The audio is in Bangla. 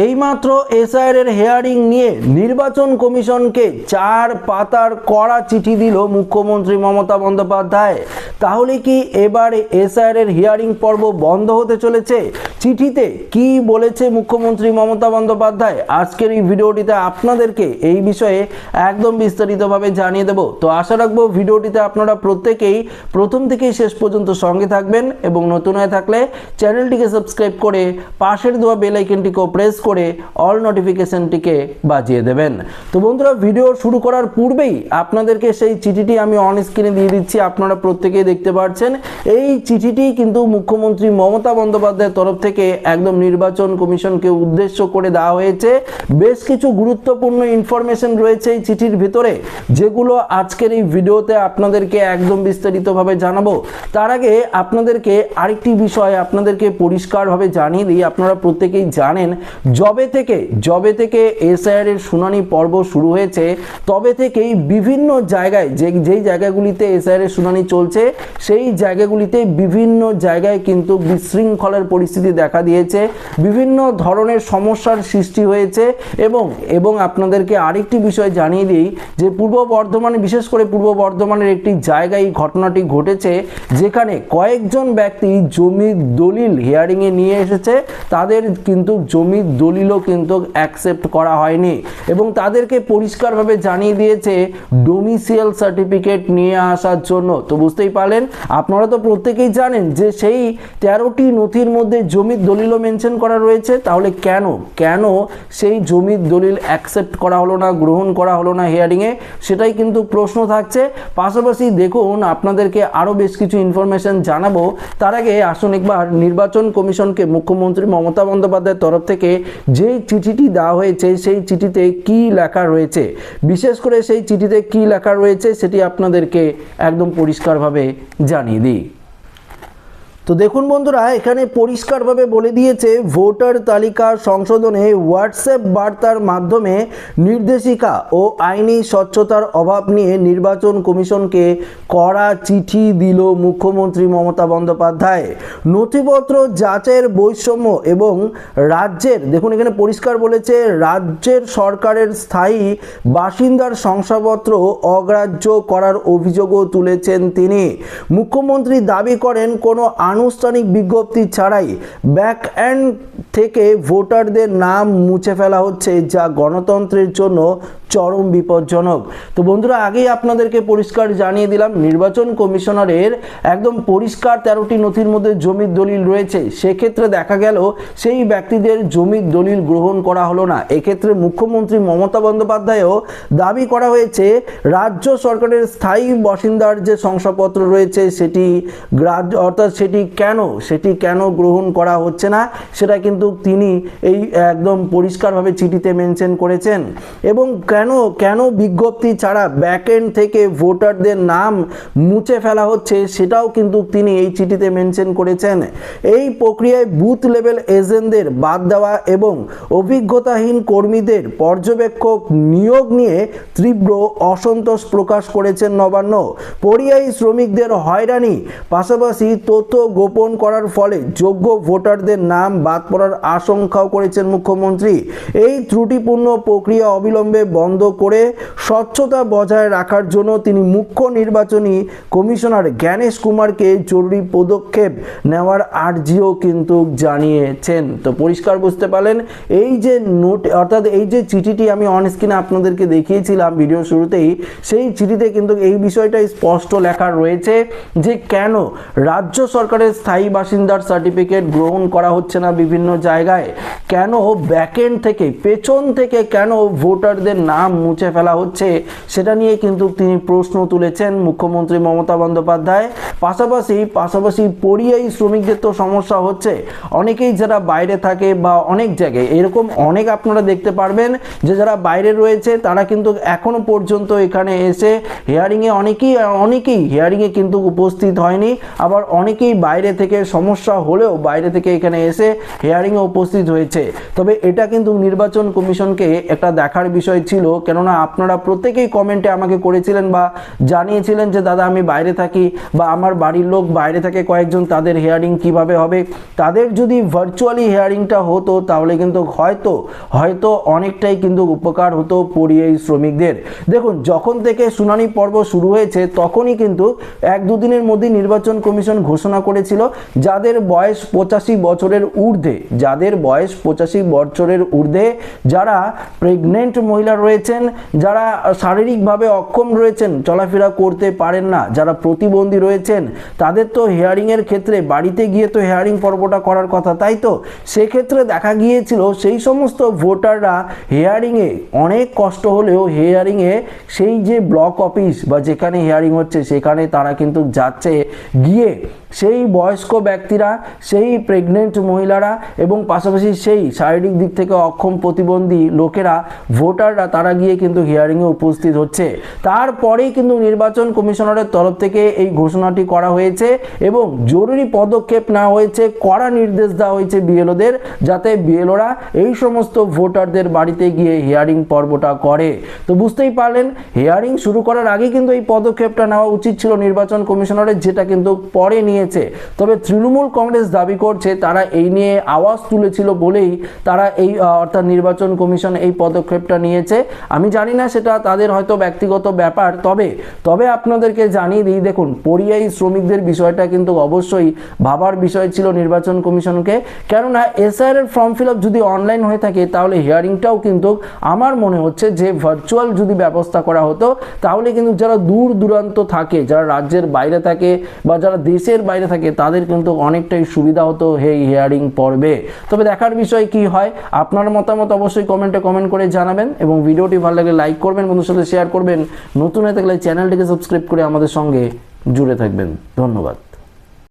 এইমাত্র এসআইআর হিয়ারিং নিয়ে নির্বাচন কমিশনকে 4 পাতার কড়া চিঠি দিল মুখ্যমন্ত্রী মমতা বন্দ্যোপাধ্যায়। তাহলে কি এবারে এসআইআর হিয়ারিং পর্ব বন্ধ হতে চলেছে? চিঠিতে কি বলেছে মুখ্যমন্ত্রী মমতা বন্দ্যোপাধ্যায়, আজকের এই ভিডিওটিতে আপনাদেরকে এই বিষয়ে একদম বিস্তারিতভাবে জানিয়ে দেব। তো আশা রাখবো ভিডিওটিতে আপনারা প্রত্যেকেই প্রথম থেকে শেষ পর্যন্ত সঙ্গে থাকবেন এবং নতুন হয়ে থাকলে চ্যানেলটিকে সাবস্ক্রাইব করে পাশের দেওয়া বেল আইকনটিকেও প্রেস করে অল নোটিফিকেশনটিকে বাজিয়ে দেবেন। তো বন্ধুরা, ভিডিও শুরু করার পূর্বেই আপনাদেরকে সেই চিঠিটি আমি অন স্ক্রিনে দিয়ে দিচ্ছি, আপনারা প্রত্যেকেই দেখতে পাচ্ছেন। এই চিঠিটি কিন্তু মুখ্যমন্ত্রী মমতা বন্দ্যোপাধ্যায়ের তরফ থেকে একদম নির্বাচন কমিশনকে উদ্দেশ্য করে দেওয়া হয়েছে। বেশ কিছু গুরুত্বপূর্ণ ইনফরমেশন রয়েছে এই চিঠির ভিতরে, যেগুলো আজকের এই ভিডিওতে আপনাদেরকে একদম বিস্তারিতভাবে জানাবো। তার আগে আপনাদেরকে আরেকটি বিষয় আপনাদেরকে পরিষ্কারভাবে জানিয়ে দিই। আপনারা প্রত্যেকেই জানেন, জবে থেকে এসআইআর এর শুনানি পর্ব শুরু হয়েছে, তবে থেকেই বিভিন্ন জায়গায় যেই জায়গাগুলিতে এসআইআর এর শুনানি চলছে, সেই জায়গাগুলিতে বিভিন্ন জায়গায় কিন্তু বিশৃঙ্খলার পরিস্থিতি দেখা দিয়েছে, বিভিন্ন ধরনের সমস্যার সৃষ্টি হয়েছে। এবং আপনাদেরকে আরেকটি বিষয় জানিয়ে দিই যে পূর্ব বর্ধমানে, বিশেষ করে পূর্ব বর্ধমানের একটি জায়গায় এই ঘটনাটি ঘটেছে, যেখানে কয়েকজন ব্যক্তি জমির দলিল হিয়ারিংয়ে নিয়ে এসেছে, তাদের কিন্তু জমির দলিলও কিন্তু অ্যাকসেপ্ট করা হয়নি এবং তাদেরকে পরিষ্কারভাবে জানিয়ে দিয়েছে ডোমিসাইল সার্টিফিকেট নিয়ে আসার জন্য। তো বুঝতেই পারলেন, আপনারা তো প্রত্যেকেই জানেন যে সেই 13টি নথির মধ্যে জমির দলিলও মেনশন করা রয়েছে। তাহলে কেন সেই জমির দলিল অ্যাকসেপ্ট করা হলো না, গ্রহণ করা হলো না হিয়ারিংয়ে, সেটাই কিন্তু প্রশ্ন থাকছে। পাশাপাশি দেখুন, আপনাদেরকে আরও বেশ কিছু ইনফরমেশন জানাবো। তার আগে আসুন একবার নির্বাচন কমিশনকে মুখ্যমন্ত্রী মমতা বন্দ্যোপাধ্যায়ের তরফ থেকে যে চিঠিটি দেওয়া হয়েছে, সেই চিঠিতে কি লেখা রয়েছে, বিশেষ করে সেই চিঠিতে কি লেখা রয়েছে সেটি আপনাদেরকে একদম পরিষ্কারভাবে জানিয়ে দিই। তো দেখুন বন্ধুরা, এখানে পরিষ্কারভাবে বলে দিয়েছে ভোটার তালিকা সংশোধনে হোয়াটসঅ্যাপ বার্তার মাধ্যমে নির্দেশিকা ও আইনি স্বচ্ছতার অভাব নিয়ে নির্বাচন কমিশনকে কড়া চিঠি দিল মুখ্যমন্ত্রী মমতা বন্দ্যোপাধ্যায়। নথিপত্র যাচাইয়ের বৈষম্য এবং রাজ্যের, দেখুন এখানে পরিষ্কার বলেছে, রাজ্যের সরকারের স্থায়ী বাসিন্দার শংসাপত্র অগ্রাহ্য করার অভিযোগও তুলেছেন তিনি। মুখ্যমন্ত্রী দাবি করেন, কোনো আনুষ্ঠানিক বিজ্ঞপ্তি ছাড়াই ব্যাক এন্ড থেকে ভোটারদের নাম মুছে ফেলা হচ্ছে, যা গণতন্ত্রের জন্য চরম বিপজ্জনক। তো বন্ধুরা, আগেই আপনাদেরকে পরিষ্কার জানিয়ে দিলাম, নির্বাচন কমিশনারের একদম পরিষ্কার 13টি নথির মধ্যে জমির দলিল রয়েছে। সেক্ষেত্রে দেখা গেল সেই ব্যক্তিদের জমির দলিল গ্রহণ করা হলো না। এক্ষেত্রে মুখ্যমন্ত্রী মমতা বন্দ্যোপাধ্যায়ও দাবি করা হয়েছে, রাজ্য সরকারের স্থায়ী বাসিন্দার যে শংসাপত্র রয়েছে সেটি অর্থাৎ সেটি কেন গ্রহণ করা হচ্ছে না, সেটা কিন্তু তিনি এই একদম পরিষ্কারভাবে চিঠিতে মেনশন করেছেন। এবং কেন বিজ্ঞপ্তি ছাড়া ব্যাকএন্ড থেকে ভোটারদের নাম মুছে ফেলা হচ্ছে, সেটাও কিন্তু তিনি এই চিঠিতে মেনশন করেছেন। এই প্রক্রিয়ায় বুথ লেভেল এজেন্টদের বাদ দেওয়া এবং অভিজ্ঞতাহীন কর্মীদের পর্যবেক্ষক নিয়োগ নিয়ে তীব্র অসন্তোষ প্রকাশ করেছেন নবান্ন। পরিযায়ী শ্রমিকদের হয়রানি, পাশাপাশি তথ্য গোপন করার ফলে যোগ্য ভোটারদের নাম বাদ পড়ার আশঙ্কাও করেছেন মুখ্যমন্ত্রী। এই ত্রুটিপূর্ণ প্রক্রিয়া অবিলম্বে বন্ধ করে স্বচ্ছতা বজায় রাখার জন্য তিনি মুখ্য নির্বাচনী কমিশনার জ্ঞানেশ কুমারকে জরুরি পদক্ষেপ নেওয়ার আর্জিও কিন্তু জানিয়েছেন। তো পরিষ্কার বুঝতে পারলেন, এই যে অর্থাৎ এই যে চিঠিটি আমি অন স্ক্রিনে আপনাদেরকে দেখিয়েছিলাম ভিডিও শুরুতেই, সেই চিঠিতে কিন্তু এই বিষয়টা স্পষ্ট লেখা রয়েছে যে কেন রাজ্য সরকারের স্থায়ী বাসিন্দার সার্টিফিকেট গ্রহণ করা হচ্ছে না বিভিন্ন জায়গায়, কেন ব্যাকএন্ড থেকে, পেছন থেকে কেন ভোটারদের নাম মুছে ফেলা হচ্ছে, সেটা নিয়ে কিন্তু তিনি প্রশ্ন তুলেছেন মুখ্যমন্ত্রী মমতা বন্দ্যোপাধ্যায়। পাশাপাশি পরিযায়ী শ্রমিকদের তো সমস্যা হচ্ছে, অনেকেই যারা বাইরে থাকে বা অনেক জায়গায় এরকম অনেক আপনারা দেখতে পারবেন যে যারা বাইরে রয়েছে, তারা কিন্তু এখনো পর্যন্ত এখানে এসে হিয়ারিংয়ে অনেকেই হিয়ারিংয়ে কিন্তু উপস্থিত হয়নি। আবার অনেকেই বাইরে থেকে সমস্যা হলেও বাইরে থেকে এখানে এসে হিয়ারিংয়ে উপস্থিত হয়েছে। হচ্ছে। তবে এটা কিন্তু নির্বাচন কমিশনকে একটা দেখার বিষয় ছিল, কেননা আপনারা প্রত্যেকেই কমেন্টে আমাকে করেছিলেন বা জানিয়েছিলেন যে দাদা আমি বাইরে থাকি বা আমার বাড়ির লোক বাইরে থাকে কয়েকজন, তাদের হিয়ারিং কিভাবে হবে। তাদের যদি ভার্চুয়ালি হিয়ারিংটা হতো তাহলে কিন্তু হয়তো অনেকটাই কিন্তু উপকার হতো পরিযায়ী শ্রমিকদের। দেখুন, যখন থেকে শুনানি পর্ব শুরু হয়েছে তখনই কিন্তু 1-2 দিনের মধ্যে নির্বাচন কমিশন ঘোষণা করেছিল যাদের বয়স 85 বছরের ঊর্ধ্বে, যারা প্রেগনেন্ট মহিলা রয়েছেন, যারা শারীরিকভাবে অক্ষম রয়েছেন, চলাফেরা করতে পারেন না, যারা প্রতিবন্ধী রয়েছেন, তাদের তো হিয়ারিংয়ের ক্ষেত্রে বাড়িতে গিয়ে তো হিয়ারিং পর্বটা করার কথা, তাই তো। সেক্ষেত্রে দেখা গিয়েছিল সেই সমস্ত ভোটাররা হিয়ারিংয়ে অনেক কষ্ট হলেও হিয়ারিংয়ে সেই যে ব্লক অফিস বা যেখানে হিয়ারিং হচ্ছে সেখানে তারা কিন্তু যাচ্ছে, গিয়ে সেই বয়স্ক ব্যক্তিরা, সেই প্রেগনেন্ট মহিলারা এবং পাশাপাশি সেই শারীরিক দিক থেকে অক্ষম প্রতিবন্ধী লোকেরা, ভোটাররা, তারা গিয়ে কিন্তু হিয়ারিংয়ে উপস্থিত হচ্ছে। তারপরেই কিন্তু নির্বাচন কমিশনারের তরফ থেকে এই ঘোষণাটি করা হয়েছে এবং জরুরি পদক্ষেপ নেওয়া হয়েছে, কড়া নির্দেশ দেওয়া হয়েছে বিএলওদের, যাতে বিএলওরা এই সমস্ত ভোটারদের বাড়িতে গিয়ে হিয়ারিং পর্বটা করে। তো বুঝতেই পারলেন, হিয়ারিং শুরু করার আগে কিন্তু এই পদক্ষেপটা নেওয়া উচিত ছিল নির্বাচন কমিশনারের, যেটা কিন্তু পরে নিয়েছে। তবে তৃণমূল কংগ্রেস দাবি করছে তারা এই নিয়ে আওয়াজ তুলেছিল বলেই তারা অর্থাৎ নির্বাচন কমিশন এই পদক্ষেপটা নিয়েছে। আমি জানি না, সেটা তাদের হয়তো ব্যক্তিগত ব্যাপার। তবে আপনাদেরকে জানিয়ে দিই, দেখুন, পরিযায়ী শ্রমিকদের বিষয়টা কিন্তু অবশ্যই ভাবার বিষয় ছিল নির্বাচন কমিশনকে, কেননা এসআইআর এর ফর্ম ফিল আপ যদি অনলাইন হয়ে থাকে তাহলে হিয়ারিংটাও কিন্তু আমার মনে হচ্ছে যে ভার্চুয়াল যদি ব্যবস্থা করা হতো তাহলে কিন্তু যারা দূর দূরান্ত থাকে, যারা রাজ্যের বাইরে থাকে বা যারা দেশের বাইরে থাকে, তাদের কিন্তু অনেকটাই সুবিধা হতো এই হিয়ারিং পর্বে। তবে দেখার বিষয় কি হয়, আপনার মতামত অবশ্যই কমেন্ট করে জানাবেন এবং ভিডিওটি ভালো লাগলে লাইক করবেন, বন্ধুদের সাথে শেয়ার করবেন। নতুন হয়ে থাকলে চ্যানেলটিকে সাবস্ক্রাইব করে আমাদের সঙ্গে জুড়ে থাকবেন। ধন্যবাদ।